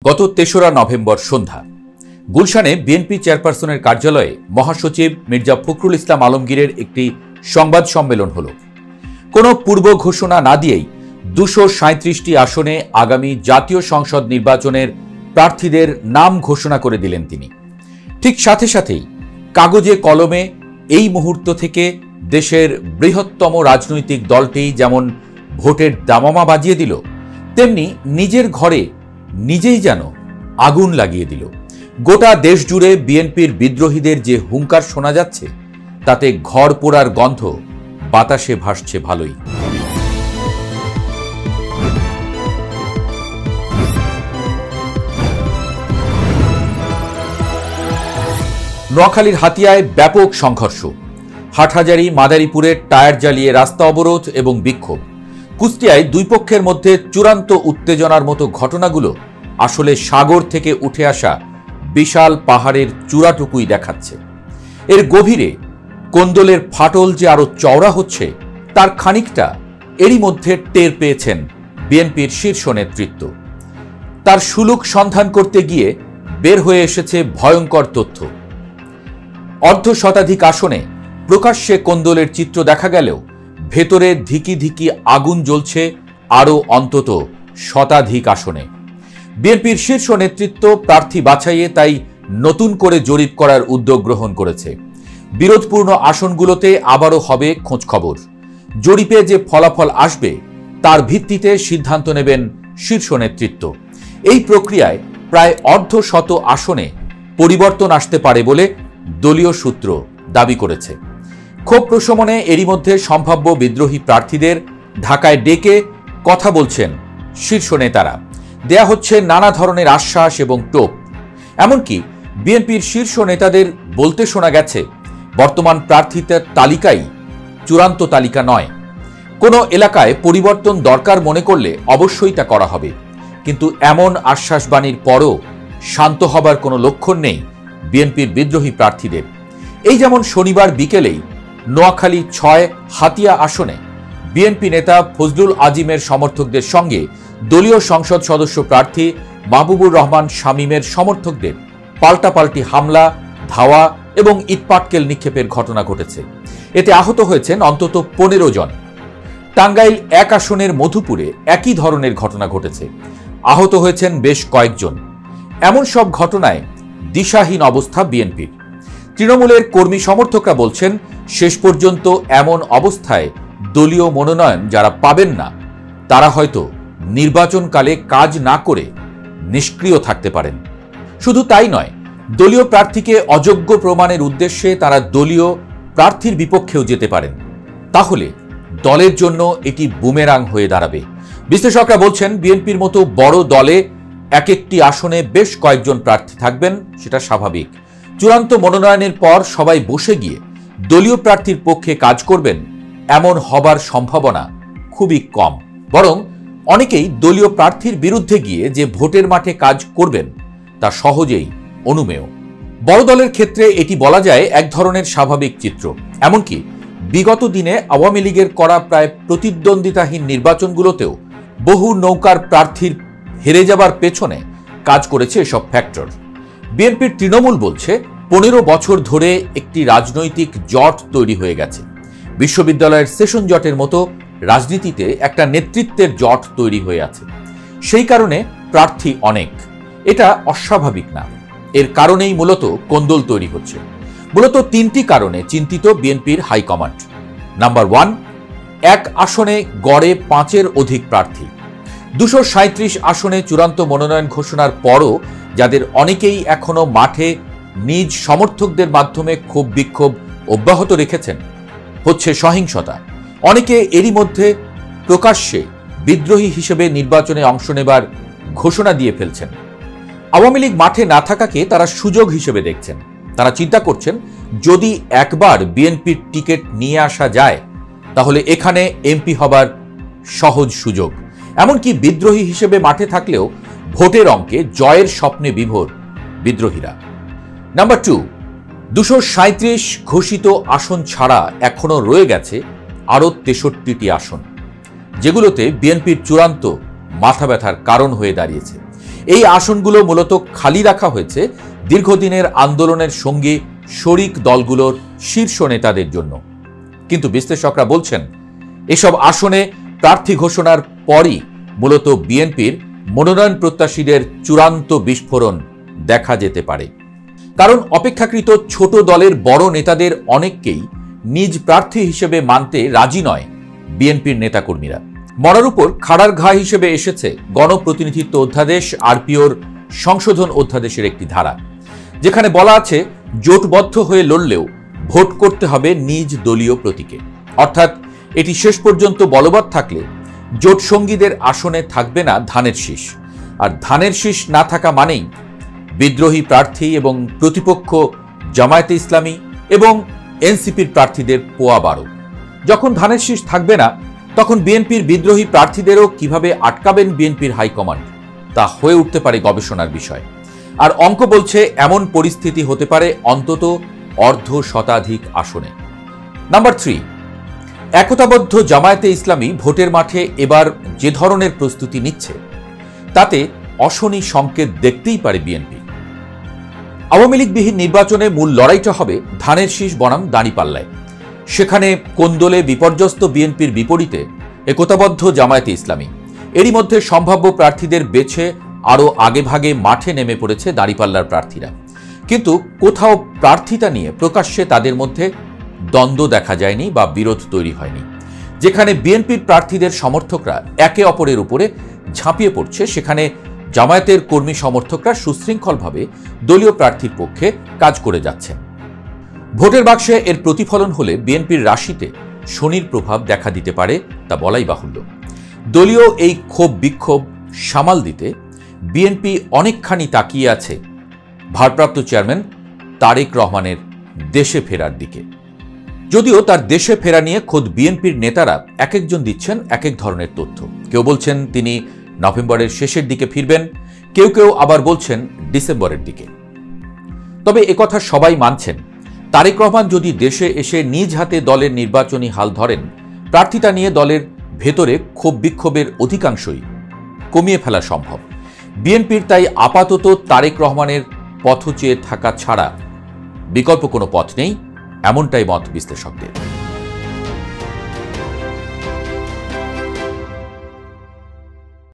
গত ৩রা নভেম্বর সন্ধ্যা গুলশানে বিএনপি চেয়ারপারসনের কার্যালয়ে মহাসচিব মির্জা ফখরুল ইসলাম আলমগীরের একটি সংবাদ সম্মেলন হল। কোনো পূর্ব ঘোষণা না দিয়েই ২৩৭টি আসনে আগামী জাতীয় সংসদ নির্বাচনের প্রার্থীদের নাম ঘোষণা করে দিলেন তিনি। ঠিক সাথে সাথেই কাগজে কলমে এই মুহূর্ত থেকে দেশের বৃহত্তম রাজনৈতিক দলটি যেমন ভোটের দামামা বাজিয়ে দিল, তেমনি নিজের ঘরে নিজেই যেন আগুন লাগিয়ে দিল। গোটা দেশ জুড়ে বিএনপির বিদ্রোহীদের যে হুঙ্কার শোনা যাচ্ছে, তাতে ঘর পোড়ার গন্ধ বাতাসে ভাসছে ভালোই। নোয়াখালীর হাতিয়ায় ব্যাপক সংঘর্ষ, হাটহাজারী মাদারীপুরের টায়ার জ্বালিয়ে রাস্তা অবরোধ এবং বিক্ষোভ। কুষ্টিয়ায় দুই পক্ষের মধ্যে চূড়ান্ত উত্তেজনার মতো ঘটনাগুলো আসলে সাগর থেকে উঠে আসা বিশাল পাহাড়ের চূড়াটুকুই দেখাচ্ছে। এর গভীরে কোন্দলের ফাটল যে আরো চওড়া হচ্ছে, তার খানিকটা এরই মধ্যে টের পেয়েছেন বিএনপির শীর্ষ নেতৃত্ব। তার সুলুক সন্ধান করতে গিয়ে বের হয়ে এসেছে ভয়ঙ্কর তথ্য। অর্ধশতাধিক আসনে প্রকাশ্যে কোন্দলের চিত্র দেখা গেলেও ভেতরে ধিকি ধিকি আগুন জ্বলছে আরও অন্তত শতাধিক আসনে। বিএনপির শীর্ষ নেতৃত্ব প্রার্থী বাছাইয়ে তাই নতুন করে জরিপ করার উদ্যোগ গ্রহণ করেছে। বিরোধপূর্ণ আসনগুলোতে আবারও হবে খোঁজখবর। জরিপে যে ফলাফল আসবে তার ভিত্তিতে সিদ্ধান্ত নেবেন শীর্ষ নেতৃত্ব। এই প্রক্রিয়ায় প্রায় অর্ধশত আসনে পরিবর্তন আসতে পারে বলে দলীয় সূত্র দাবি করেছে। ক্ষোভ প্রশমনে এরই মধ্যে সম্ভাব্য বিদ্রোহী প্রার্থীদের ঢাকায় ডেকে কথা বলছেন শীর্ষ নেতারা। দেয়া হচ্ছে নানা ধরনের আশ্বাস এবং টোপ। এমনকি বিএনপির শীর্ষ নেতাদের বলতে শোনা গেছে, বর্তমান প্রার্থীদের তালিকাই চূড়ান্ত তালিকা নয়। কোনো এলাকায় পরিবর্তন দরকার মনে করলে অবশ্যই তা করা হবে। কিন্তু এমন আশ্বাসবাণীর পরও শান্ত হবার কোনো লক্ষণ নেই বিএনপির বিদ্রোহী প্রার্থীদের। এই যেমন শনিবার বিকেলেই নোয়াখালী ৬ হাতিয়া আসনে বিএনপি নেতা ফজলুল আজিমের সমর্থকদের সঙ্গে দলীয় সংসদ সদস্য প্রার্থী মাহবুবুর রহমান শামীমের সমর্থকদের পাল্টাপাল্টি হামলা, ধাওয়া এবং ইটপাটকেল নিক্ষেপের ঘটনা ঘটেছে। এতে আহত হয়েছেন অন্তত ১৫ জন। টাঙ্গাইল ১ আসনের মধুপুরে একই ধরনের ঘটনা ঘটেছে, আহত হয়েছেন বেশ কয়েকজন। এমন সব ঘটনায় দিশাহীন অবস্থা বিএনপির। তৃণমূলের কর্মী সমর্থকরা বলছেন, শেষ পর্যন্ত এমন অবস্থায় দলীয় মনোনয়ন যারা পাবেন না, তারা হয়তো নির্বাচনকালে কাজ না করে নিষ্ক্রিয় থাকতে পারেন। শুধু তাই নয়, দলীয় প্রার্থীকে অযোগ্য প্রমাণের উদ্দেশ্যে তারা দলীয় প্রার্থীর বিপক্ষেও যেতে পারেন। তাহলে দলের জন্য এটি বুমেরাং হয়ে দাঁড়াবে। বিশ্লেষকরা বলছেন, বিএনপির মতো বড় দলে এক একটি আসনে বেশ কয়েকজন প্রার্থী থাকবেন, সেটা স্বাভাবিক। চূড়ান্ত মনোনয়নের পর সবাই বসে গিয়ে দলীয় প্রার্থীর পক্ষে কাজ করবেন, এমন হবার সম্ভাবনা খুবই কম। বরং অনেকেই দলীয় প্রার্থীর বিরুদ্ধে গিয়ে যে ভোটের মাঠে কাজ করবেন তা সহজেই অনুমেয়। বড় দলের ক্ষেত্রে এটি বলা যায় এক ধরনের স্বাভাবিক চিত্র। এমনকি বিগত দিনে আওয়ামী লীগের করা প্রায় প্রতিদ্বন্দ্বিতাহীন নির্বাচনগুলোতেও বহু নৌকার প্রার্থীর হেরে যাবার পেছনে কাজ করেছে এসব ফ্যাক্টর। বিএনপির তৃণমূল বলছে, ১৫ বছর ধরে একটি রাজনৈতিক জট তৈরি হয়ে গেছে। বিশ্ববিদ্যালয়ের সেশন জটের মতো রাজনীতিতে একটা নেতৃত্বের জট তৈরি হয়ে আছে। সেই কারণে প্রার্থী অনেক। এটা অস্বাভাবিক না। এর কারণেই মূলত কোন্দল তৈরি হচ্ছে। মূলত ৩টি কারণে চিন্তিত বিএনপির হাইকমান্ড। নাম্বার 1, ১ আসনে গড়ে ৫-এর অধিক প্রার্থী। ২৩৭ আসনে চূড়ান্ত মনোনয়ন ঘোষণার পরও যাদের অনেকেই এখনো মাঠে নিজ সমর্থকদের মাধ্যমে ক্ষোভ বিক্ষোভ অব্যাহত রেখেছেন, হচ্ছে সহিংসতা। অনেকে এরই মধ্যে প্রকাশ্যে বিদ্রোহী হিসেবে নির্বাচনে অংশ নেবার ঘোষণা দিয়ে ফেলছেন। আওয়ামী লীগ মাঠে না থাকাকে তারা সুযোগ হিসেবে দেখছেন। তারা চিন্তা করছেন, যদি একবার বিএনপির টিকিট নিয়ে আসা যায় তাহলে এখানে এমপি হবার সহজ সুযোগ। এমনকি বিদ্রোহী হিসেবে মাঠে থাকলেও ভোটের অঙ্কে জয়ের স্বপ্নে বিভোর বিদ্রোহীরা। নাম্বার 2, ২৩৭ ঘোষিত আসন ছাড়া এখনো রয়ে গেছে আরও ৬৩টি আসন, যেগুলোতে বিএনপির চূড়ান্ত মাথা ব্যথার কারণ হয়ে দাঁড়িয়েছে। এই আসনগুলো মূলত খালি রাখা হয়েছে দীর্ঘদিনের আন্দোলনের সঙ্গে শরিক দলগুলোর শীর্ষ নেতাদের জন্য। কিন্তু বিশ্লেষকরা বলছেন, এসব আসনে প্রার্থী ঘোষণার পরই মূলত বিএনপির মনোনয়ন প্রত্যাশীদের চূড়ান্ত বিস্ফোরণ দেখা যেতে পারে। কারণ অপেক্ষাকৃত ছোট দলের বড় নেতাদের অনেককেই নিজ প্রার্থী হিসেবে মানতে রাজি নয় বিএনপির নেতাকর্মীরা। মরার উপর খাড়ার ঘা হিসেবে এসেছে গণপ্রতিনিধিত্ব অধ্যাদেশ আরপিওর সংশোধন অধ্যাদেশের একটি ধারা, যেখানে বলা আছে জোটবদ্ধ হয়ে লড়লেও ভোট করতে হবে নিজ দলীয় প্রতীকে। অর্থাৎ এটি শেষ পর্যন্ত বলবৎ থাকলে জোট সঙ্গীদের আসনে থাকবে না ধানের শীষ, আর ধানের শীষ না থাকা মানেই বিদ্রোহী প্রার্থী এবং প্রতিপক্ষ জামায়াতে ইসলামী এবং এনসিপির প্রার্থীদের পোয়া বারো। যখন ধানের শীষ থাকবে না, তখন বিএনপির বিদ্রোহী প্রার্থীদেরও কিভাবে আটকাবেন বিএনপির হাইকমান্ড, তা হয়ে উঠতে পারে গবেষণার বিষয়। আর অঙ্ক বলছে এমন পরিস্থিতি হতে পারে অন্তত অর্ধ শতাধিক আসনে। নাম্বার 3, একতাবদ্ধ জামায়াতে ইসলামী ভোটের মাঠে এবার যে ধরনের প্রস্তুতি নিচ্ছে তাতে অশনি সংকেত দেখতেই পারে বিএনপি। আওয়ামী লীগবিহীন নির্বাচনে মূল লড়াইটা হবে ধানের শীষ বনাম দাঁড়িপাল্লায়। সেখানে কোন্দলে বিপর্যস্ত বিএনপির বিপরীতে একতাবদ্ধ জামায়াতে ইসলামী। এরই মধ্যে সম্ভাব্য প্রার্থীদের বেছে আরও আগেভাগে মাঠে নেমে পড়েছে দাঁড়িপাল্লার প্রার্থীরা। কিন্তু কোথাও প্রার্থিতা নিয়ে প্রকাশ্যে তাদের মধ্যে দ্বন্দ্ব দেখা যায়নি বা বিরোধ তৈরি হয়নি। যেখানে বিএনপির প্রার্থীদের সমর্থকরা একে অপরের উপরে ঝাঁপিয়ে পড়ছে, সেখানে জামায়াতের কর্মী সমর্থকরা সুশৃঙ্খলভাবে দলীয় প্রার্থীর পক্ষে কাজ করে যাচ্ছেন। ভোটের বাক্সে এর প্রতিফলন হলে বিএনপির রাশিতে শনির প্রভাব দেখা দিতে পারে, তা বলাই বাহুল্য। দলীয় এই ক্ষোভ বিক্ষোভ সামাল দিতে বিএনপি অনেকখানি তাকিয়ে আছে ভারপ্রাপ্ত চেয়ারম্যান তারেক রহমানের দেশে ফেরার দিকে। যদিও তার দেশে ফেরা নিয়ে খোদ বিএনপির নেতারা এক একজন দিচ্ছেন এক এক ধরনের তথ্য। কেউ বলছেন তিনি নভেম্বরের শেষের দিকে ফিরবেন, কেউ কেউ আবার বলছেন ডিসেম্বরের দিকে। তবে একথা সবাই মানছেন, তারেক রহমান যদি দেশে এসে নিজ হাতে দলের নির্বাচনী হাল ধরেন, প্রার্থিতা নিয়ে দলের ভেতরে ক্ষোভ বিক্ষোভের অধিকাংশই কমিয়ে ফেলা সম্ভব। বিএনপির তাই আপাতত তারেক রহমানের পথ চেয়ে থাকা ছাড়া বিকল্প কোনো পথ নেই, এমনটাই মত বিশ্লেষকদের।